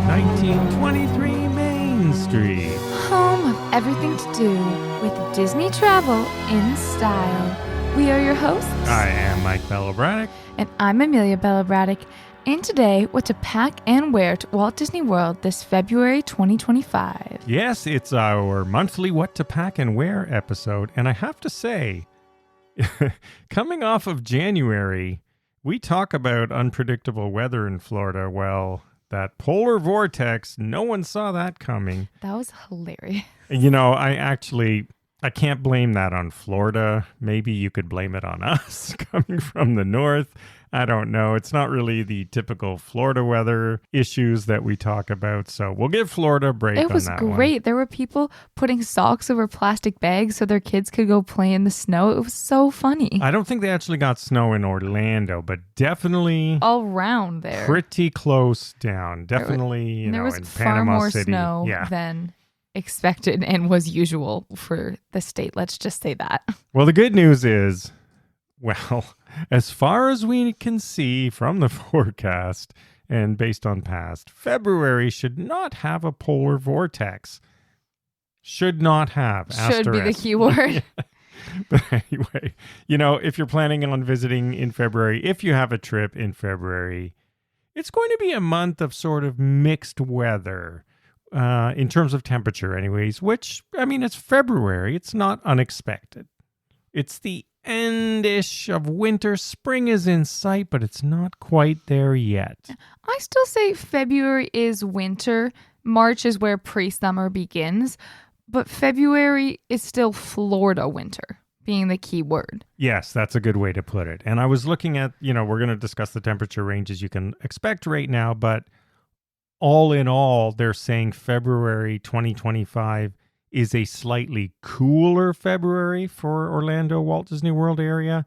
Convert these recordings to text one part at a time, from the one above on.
1923 Main Street. Home of everything to do with Disney travel in style. We are your hosts. I am Mike Braddock. And I'm Amelia Braddock. And today, what to pack and wear to Walt Disney World this February 2025. Yes, it's our monthly What to Pack and Wear episode. And I have to say, coming off of January, we talk about unpredictable weather in Florida. Well, that polar vortex, no one saw that coming. That was hilarious. You know, I can't blame that on Florida. Maybe you could blame it on us coming from the north. I don't know. It's not really the typical Florida weather issues that we talk about. So we'll give Florida a break on that one. It was great. There were people putting socks over plastic bags so their kids could go play in the snow. It was so funny. I don't think they actually got snow in Orlando, but definitely all around there. Pretty close down. Definitely, there was in far Panama more City. snow than expected and was usual for the state. Let's just say that. Well, the good news is, as far as we can see from the forecast and based on past, February should not have a polar vortex. Should not have. Should be the key word. But anyway, if you're planning on visiting in February, if you have a trip in February, it's going to be a month of sort of mixed weather. In terms of temperature anyways, which, it's February. It's not unexpected. It's the end-ish of winter. Spring is in sight, but it's not quite there yet. I still say February is winter. March is where pre-summer begins. But February is still Florida winter, being the key word. Yes, that's a good way to put it. And I was looking at, we're going to discuss the temperature ranges you can expect right now, but all in all, they're saying February 2025 is a slightly cooler February for Orlando, Walt Disney World area,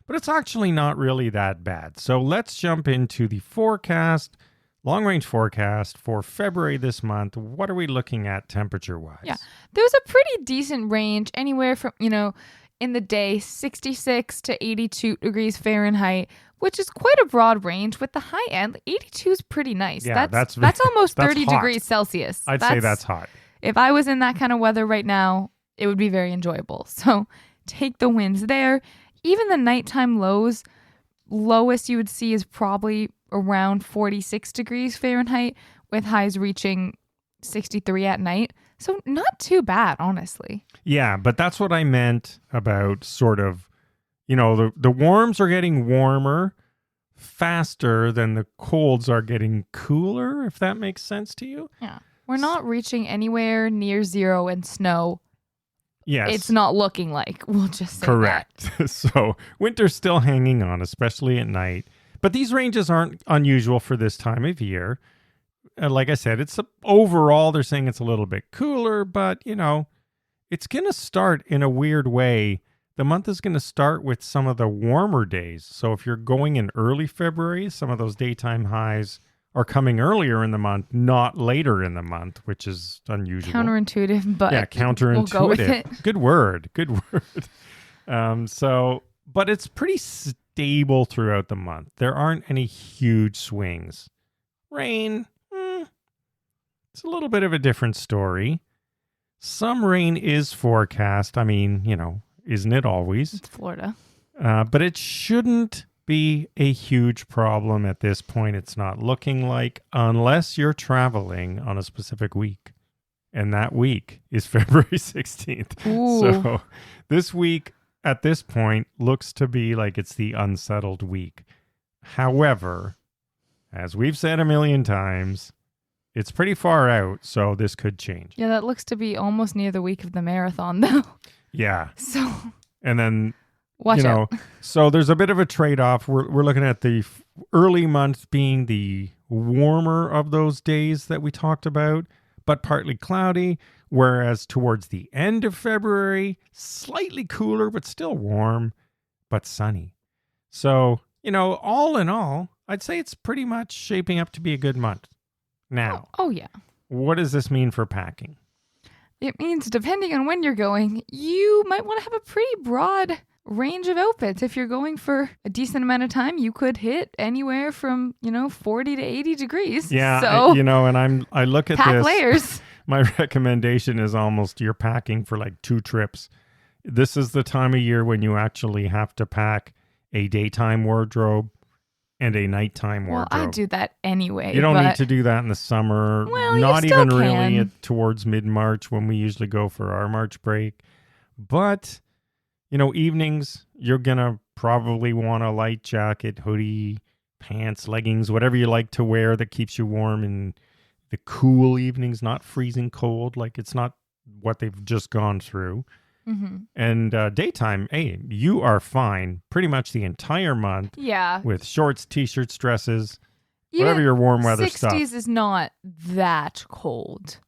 but it's actually not really that bad. So let's jump into the forecast, long-range forecast for February this month. What are we looking at temperature-wise? Yeah, there's a pretty decent range, anywhere from, in the day, 66 to 82 degrees Fahrenheit, which is quite a broad range. With the high end, 82 is pretty nice. Yeah, that's almost 30 hot. degrees Celsius. I'd say that's hot. If I was in that kind of weather right now, it would be very enjoyable. So take the winds there. Even the nighttime lowest you would see is probably around 46 degrees Fahrenheit, with highs reaching 63 at night. So not too bad, honestly. Yeah, but that's what I meant about sort of, the warms are getting warmer faster than the colds are getting cooler, if that makes sense to you. Yeah. We're not reaching anywhere near zero in snow. Yes. It's not looking like. We'll just say correct. That. So winter's still hanging on, especially at night. But these ranges aren't unusual for this time of year. Like I said, overall, they're saying it's a little bit cooler, but, it's going to start in a weird way. The month is going to start with some of the warmer days. So if you're going in early February, some of those daytime highs are coming earlier in the month, not later in the month, which is unusual. Counterintuitive, but counterintuitive. We'll go with it. Good word. But it's pretty stable throughout the month. There aren't any huge swings. Rain, it's a little bit of a different story. Some rain is forecast. Isn't it always? It's Florida. But it shouldn't be a huge problem at this point. It's not looking like, unless you're traveling on a specific week. And that week is February 16th. Ooh. So this week at this point looks to be like it's the unsettled week. However, as we've said a million times, it's pretty far out, so this could change. Yeah, that looks to be almost near the week of the marathon, though. Yeah. So. And then watch out. So there's a bit of a trade-off. We're looking at the early month being the warmer of those days that we talked about, but partly cloudy, whereas towards the end of February, slightly cooler, but still warm, but sunny. So, all in all, I'd say it's pretty much shaping up to be a good month. Now, oh yeah. What does this mean for packing? It means, depending on when you're going, you might want to have a pretty broad range of outfits. If you're going for a decent amount of time, you could hit anywhere from, 40 to 80 degrees. Yeah, So and I look at pack this. layers. My recommendation is almost you're packing for like 2 trips. This is the time of year when you actually have to pack a daytime wardrobe and a nighttime Well, wardrobe. I do that anyway. You don't but need to do that in the summer. Well, you Not still even really can. towards mid-March when we usually go for our March break. But, evenings, you're going to probably want a light jacket, hoodie, pants, leggings, whatever you like to wear that keeps you warm in the cool evenings, not freezing cold. Like it's not what they've just gone through. Mm-hmm. And daytime, hey, you are fine pretty much the entire month Yeah. with shorts, t-shirts, dresses, Even whatever your warm weather 60s stuff. is not that cold,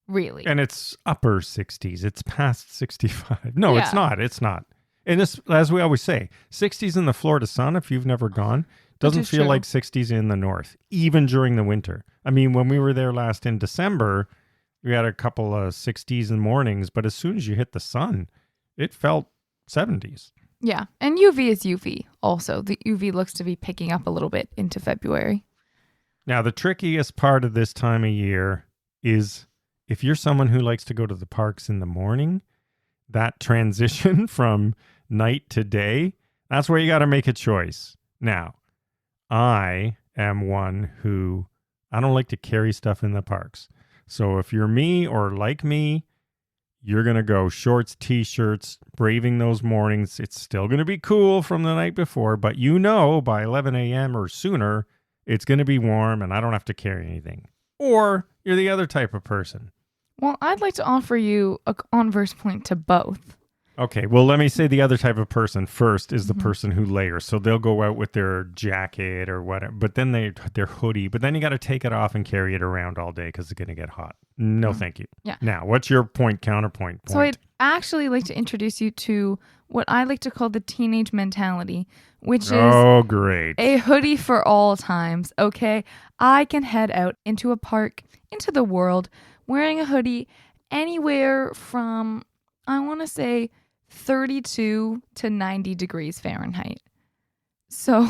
really. And it's upper 60s. It's past 65. No, it's Yeah. not. It's not. And this, as we always say, 60s in the Florida sun, if you've never gone, doesn't is feel true. like 60s in the north, even during the winter. I mean, when we were there last in December, we had a couple of 60s in the mornings, but as soon as you hit the sun, it felt 70s. Yeah. And UV is UV also. The UV looks to be picking up a little bit into February. Now, the trickiest part of this time of year is if you're someone who likes to go to the parks in the morning, that transition from night to day, that's where you got to make a choice. Now, I am one who I don't like to carry stuff in the parks. So if you're me or like me, you're going to go shorts, t-shirts, braving those mornings. It's still going to be cool from the night before, but by 11 a.m. or sooner, it's going to be warm and I don't have to carry anything. Or you're the other type of person. Well, I'd like to offer you a converse point to both. Okay, well, let me say the other type of person first is the Mhm. person who layers. So they'll go out with their jacket or whatever, but then their hoodie, but then you got to take it off and carry it around all day because it's going to get hot. No, thank you. Yeah. Now, what's your counterpoint point? So I'd actually like to introduce you to what I like to call the teenage mentality, which is Oh, great. a hoodie for all times. Okay, I can head out into a park, into the world, wearing a hoodie anywhere from, I want to say, 32 to 90 degrees Fahrenheit. So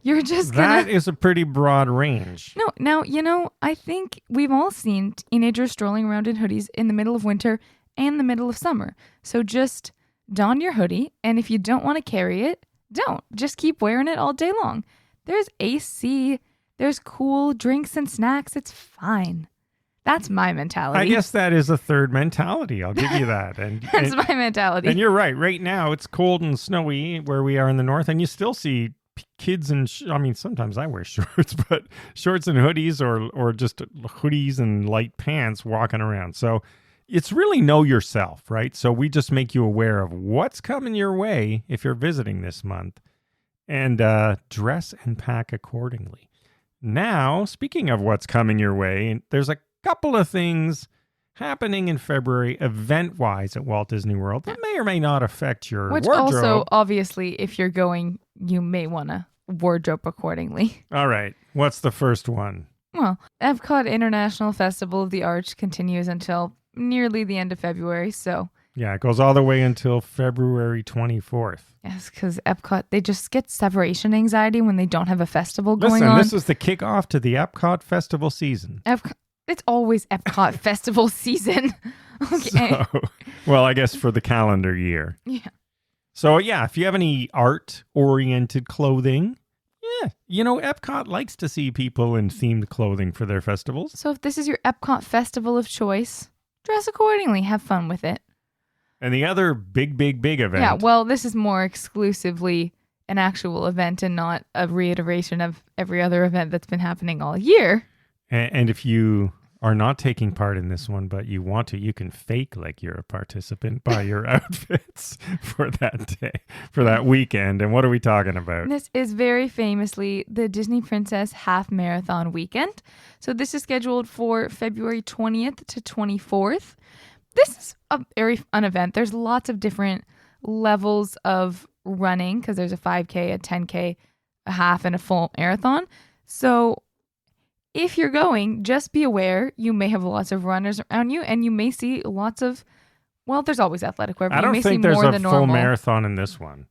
you're just That gonna... is a pretty broad range. No, now, I think we've all seen teenagers strolling around in hoodies in the middle of winter and the middle of summer. So just don your hoodie, and if you don't want to carry it, don't. Just keep wearing it all day long. There's AC, there's cool drinks and snacks. It's fine. That's my mentality. I guess that is a third mentality. I'll give you that. And That's my mentality. And you're right. Right now, it's cold and snowy where we are in the north, and you still see kids in. I mean, sometimes I wear shorts, but shorts and hoodies, or just hoodies and light pants walking around. So it's really know yourself, right? So we just make you aware of what's coming your way if you're visiting this month, and dress and pack accordingly. Now, speaking of what's coming your way, there's a couple of things happening in February event-wise at Walt Disney World that may or may not affect your Which wardrobe. also, obviously, if you're going, you may want to wardrobe accordingly. All right. What's the first one? Well, Epcot International Festival of the Arts continues until nearly the end of February, so... Yeah, it goes all the way until February 24th. Yes, because Epcot, they just get separation anxiety when they don't have a festival going Listen, on. this is the kickoff to the Epcot festival season. It's always Epcot festival season. Okay. So, well, I guess for the calendar year. Yeah. So, yeah, if you have any art-oriented clothing, yeah, Epcot likes to see people in themed clothing for their festivals. So if this is your Epcot festival of choice, dress accordingly. Have fun with it. And the other big event. Yeah, well, this is more exclusively an actual event and not a reiteration of every other event that's been happening all year. And if you are not taking part in this one, but you want to, you can fake like you're a participant by your outfits for that day, for that weekend. And what are we talking about? This is very famously the Disney Princess Half Marathon Weekend. So this is scheduled for February 20th to 24th. This is a very fun event. There's lots of different levels of running because there's a 5K, a 10K, a half, and a full marathon. So if you're going, just be aware you may have lots of runners around you and you may see lots of Well, there's always athletic wear, but I you don't may see think there's more a than full normal. marathon in this one.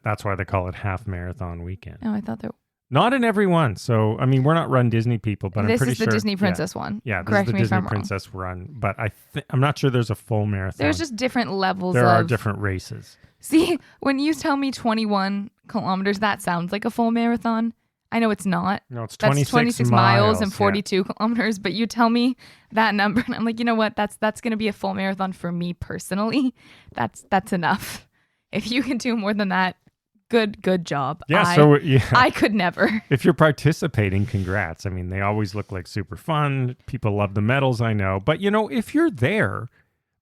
That's why they call it half marathon weekend. Oh, I thought there. Not in every one. So, I mean, we're not Run Disney people, but I'm This pretty is the sure. Disney Princess one. Yeah, this Correct is the me if Disney I'm wrong. Princess run. But I'm not sure there's a full marathon. There's just different levels There of. are different races. See, when you tell me 21 kilometers, that sounds like a full marathon. I know it's not. No, it's That's 26 miles and yeah. 42 kilometers, but you tell me that number and I'm like, you know what? That's going to be a full marathon for me personally. That's enough. If you can do more than that, good job. Yeah, I could never. If you're participating, congrats. I mean, they always look like super fun. People love the medals, I know. But, if you're there,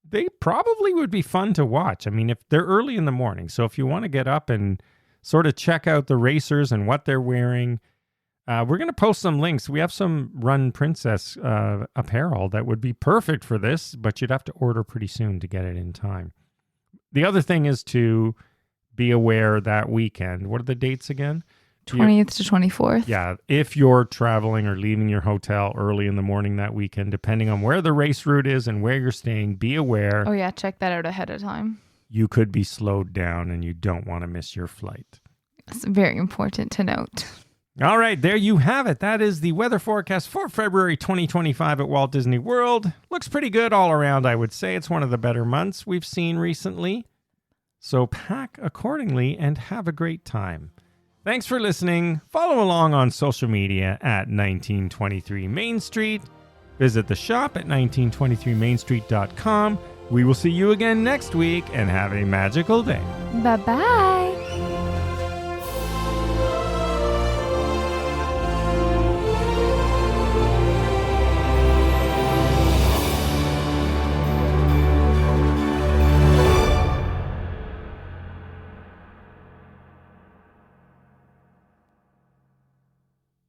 they probably would be fun to watch. I mean, if they're early in the morning. So if you want to get up and sort of check out the racers and what they're wearing, we're going to post some links. We have some Run Princess apparel that would be perfect for this, but you'd have to order pretty soon to get it in time. The other thing is to be aware that weekend. What are the dates again? 20th to 24th. Yeah. If you're traveling or leaving your hotel early in the morning that weekend, depending on where the race route is and where you're staying, be aware. Oh, yeah. Check that out ahead of time. You could be slowed down and you don't want to miss your flight. It's very important to note. All right. There you have it. That is the weather forecast for February 2025 at Walt Disney World. Looks pretty good all around, I would say. It's one of the better months we've seen recently. So pack accordingly and have a great time. Thanks for listening. Follow along on social media at 1923 Main Street. Visit the shop at 1923mainstreet.com. We will see you again next week and have a magical day. Bye-bye.